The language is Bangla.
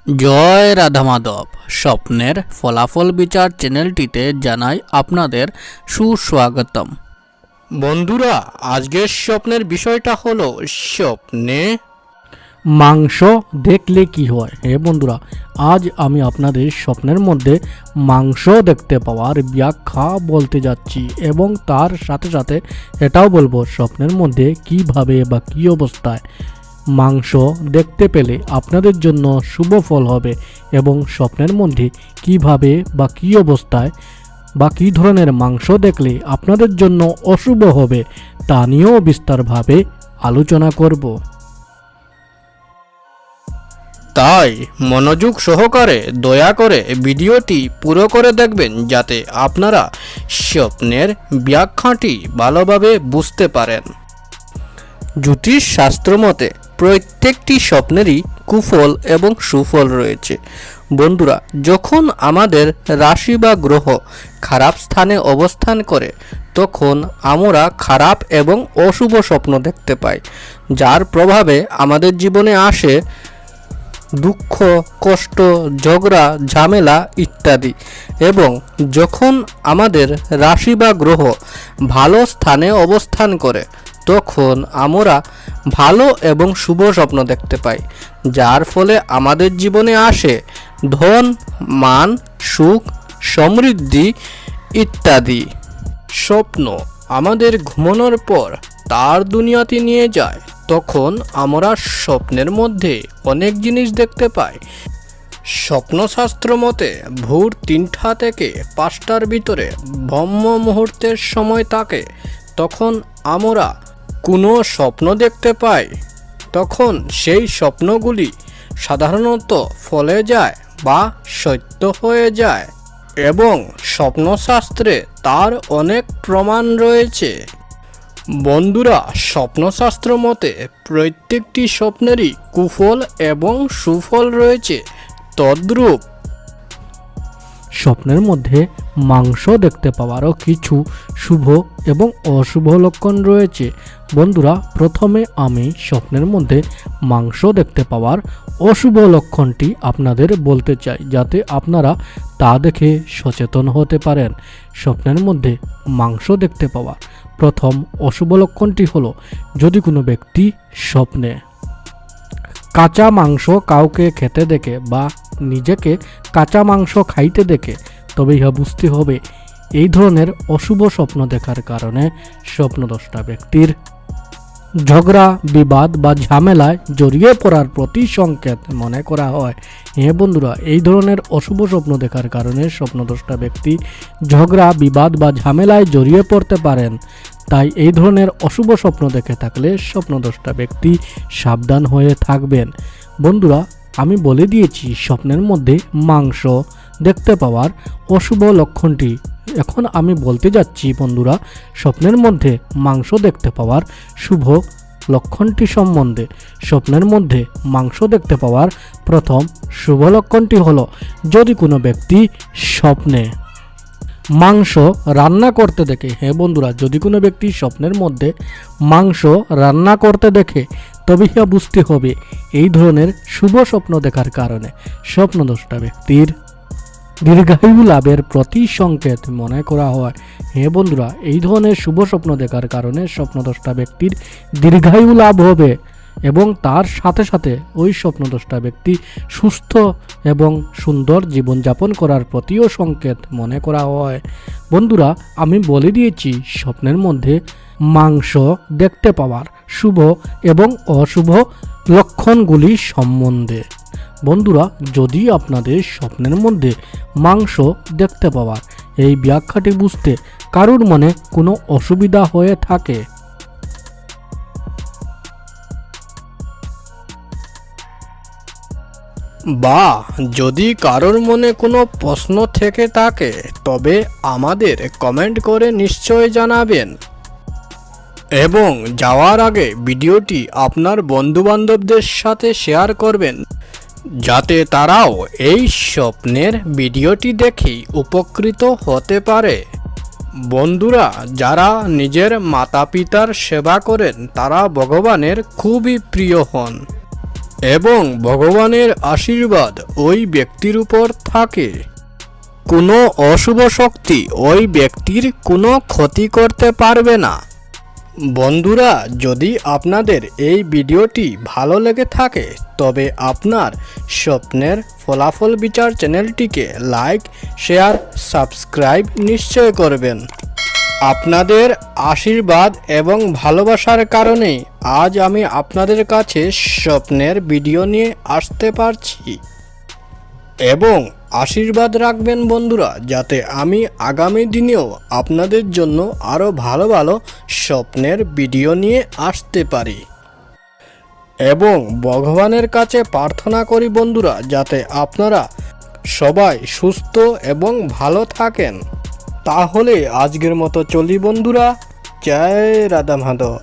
জয় রাধা মাধব। স্বপ্নের ফলাফল বিচার চ্যানেলটিতে জানাই আপনাদের সুস্বাগতম। বন্ধুরা, আজকের স্বপ্নের বিষয়টা হলো স্বপ্নে মাংস দেখলে কি হয়। বন্ধুরা, আজ আমি আপনাদের স্বপ্নের মধ্যে মাংস দেখতে পাওয়ার ব্যাখ্যা বলতে যাচ্ছি এবং তার সাথে সাথে এটাও বলবো স্বপ্নের মধ্যে কিভাবে বা কী অবস্থায় মাংস দেখতে পেলে আপনাদের জন্য শুভ ফল হবে এবং স্বপ্নের মধ্যে কিভাবে বা কী অবস্থায় বা কী ধরনের মাংস দেখলে আপনাদের জন্য অশুভ হবে তা নিয়েও বিস্তারভাবে আলোচনা করব। তাই মনোযোগ সহকারে দয়া করে ভিডিওটি পুরো করে দেখবেন, যাতে আপনারা স্বপ্নের ব্যাখ্যাটি ভালোভাবে বুঝতে পারেন। জ্যোতিষ শাস্ত্র মতে প্রত্যেকটি স্বপ্নেরই কুফল এবং সুফল রয়েছে। বন্ধুরা, যখন আমাদের রাশি বা গ্রহ খারাপ স্থানে অবস্থান করে তখন আমরা খারাপ এবং অশুভ স্বপ্ন দেখতে পাই, যার প্রভাবে আমাদের জীবনে আসে দুঃখ, কষ্ট, ঝগড়া, ঝামেলা ইত্যাদি। এবং যখন আমাদের রাশি বা গ্রহ ভালো স্থানে অবস্থান করে তখন আমরা ভালো এবং শুভ স্বপ্ন দেখতে পাই, যার ফলে আমাদের জীবনে আসে ধন, মান, সুখ, সমৃদ্ধি ইত্যাদি। স্বপ্ন আমাদের ঘুমানোর পর তার দুনিয়াতে নিয়ে যায়, তখন আমরা স্বপ্নের মধ্যে অনেক জিনিস দেখতে পাই। স্বপ্নশাস্ত্র মতে ভোর 3টা থেকে 5টার ভিতরে ব্রহ্ম মুহূর্তের সময় থাকে, তখন আমরা কোনো স্বপ্ন দেখতে পাই, তখন সেই স্বপ্নগুলি সাধারণত ফলে যায় বা সত্য হয়ে যায় এবং স্বপ্নশাস্ত্রে তার অনেক প্রমাণ রয়েছে। বন্ধুরা, স্বপ্নশাস্ত্র মতে প্রত্যেকটি স্বপ্নেরই কুফল এবং সুফল রয়েছে। তদ্রূপ স্বপ্নের মধ্যে মাংস দেখতে পাওয়ারও কিছু শুভ এবং অশুভ লক্ষণ রয়েছে। বন্ধুরা, প্রথমে আমি স্বপ্নের মধ্যে মাংস দেখতে পাওয়ার অশুভ লক্ষণটি আপনাদের বলতে চাই, যাতে আপনারা তা দেখে সচেতন হতে পারেন। স্বপ্নের মধ্যে মাংস দেখতে পাওয়ার প্রথম অশুভ লক্ষণটি হলো, যদি কোনো ব্যক্তি স্বপ্নে কাঁচা মাংস কাউকে খেতে দেখে বা নিজেকে কাঁচা মাংস খাইতে দেখে, তবে ইহা বুঝতে হবে এই ধরনের অশুভ স্বপ্ন দেখার কারণে স্বপ্নদ্রষ্টা ব্যক্তির ঝগড়া, বিবাদ বা ঝামেলায় জড়িয়ে পড়ার প্রতি সংকেত মনে করা হয়। বন্ধুরা, এই ধরনের অশুভ স্বপ্ন দেখার কারণে স্বপ্নদ্রষ্টা ব্যক্তি ঝগড়া, বিবাদ বা ঝামেলায় জড়িয়ে পড়তে পারেন। তাই এই ধরনের অশুভ স্বপ্ন দেখে থাকলে স্বপ্নদ্রষ্টা ব্যক্তি সাবধান হয়ে থাকবেন। বন্ধুরা, আমি বলে দিয়েছি স্বপ্নের মধ্যে মাংস দেখতে পাওয়ার অশুভ লক্ষণটি। এখন আমি বলতে যাচ্ছি বন্ধুরা, স্বপ্নের মধ্যে মাংস দেখতে পাওয়ার শুভ লক্ষণটি সম্বন্ধে। স্বপ্নের মধ্যে মাংস দেখতে পাওয়ার প্রথম শুভ লক্ষণটি হলো, যদি কোনো ব্যক্তি স্বপ্নে মাংস রান্না করতে দেখে। বন্ধুরা, যদি কোনো ব্যক্তি স্বপ্নের মধ্যে মাংস রান্না করতে দেখে, তবে ইহা বুঝতে হবে এই ধরনের শুভ স্বপ্ন দেখার কারণে স্বপ্নদ্রষ্টা ব্যক্তির দীর্ঘায়ু লাভের প্রতি সংকেত মনে করা হয়। বন্ধুরা, এই ধরনের শুভ স্বপ্ন দেখার কারণে স্বপ্নদ্রষ্টা ব্যক্তির দীর্ঘায়ু লাভ হবে এবং তার সাথে সাথে ওই স্বপ্নদ্রষ্টা ব্যক্তি সুস্থ এবং সুন্দর জীবনযাপন করার প্রতিও সংকেত মনে করা হয়। বন্ধুরা, আমি বলে দিয়েছি স্বপ্নের মধ্যে মাংস দেখতে পাওয়ার শুভ এবং অশুভ লক্ষণগুলি সম্বন্ধে। বন্ধুরা, যদি আপনাদের স্বপ্নের মধ্যে মাংস দেখতে পাওয়ার এই ব্যাখ্যাটি বুঝতে কারুর মনে কোনো অসুবিধা হয়ে থাকে, বা যদি কারোর মনে কোনো প্রশ্ন থেকে থাকে, তবে আমাদের কমেন্ট করে নিশ্চয় জানাবেন এবং যাওয়ার আগে ভিডিওটি আপনার বন্ধুবান্ধবদের সাথে শেয়ার করবেন, যাতে তারাও এই স্বপ্নের ভিডিওটি দেখেই উপকৃত হতে পারে। বন্ধুরা, যারা নিজের মাতা পিতার সেবা করেন তারা ভগবানের খুবই প্রিয় হন। এবং ভগবানের আশীর্বাদ ওই ব্যক্তির উপর থাকে। কোনো অশুভ শক্তি ওই ব্যক্তির কোনো ক্ষতি করতে পারবে না। বন্ধুরা, যদি আপনাদের এই ভিডিওটি ভালো লেগে থাকে তবে আপনার স্বপ্নের ফলাফল বিচার চ্যানেলটিকে লাইক, শেয়ার, সাবস্ক্রাইব নিশ্চয় করবেন। আপনাদের আশীর্বাদ এবং ভালোবাসার কারণে আজ আমি আপনাদের কাছে স্বপ্নের ভিডিও নিয়ে আসতে পারছি। এবং আশীর্বাদ রাখবেন বন্ধুরা, যাতে আমি আগামী দিনেও আপনাদের জন্য আরও ভালো ভালো স্বপ্নের ভিডিও নিয়ে আসতে পারি। এবং ভগবানের কাছে প্রার্থনা করি বন্ধুরা, যাতে আপনারা সবাই সুস্থ এবং ভালো থাকেন। তাহলে আজকের মতো চলি বন্ধুরা। জয় রাধা মাধব।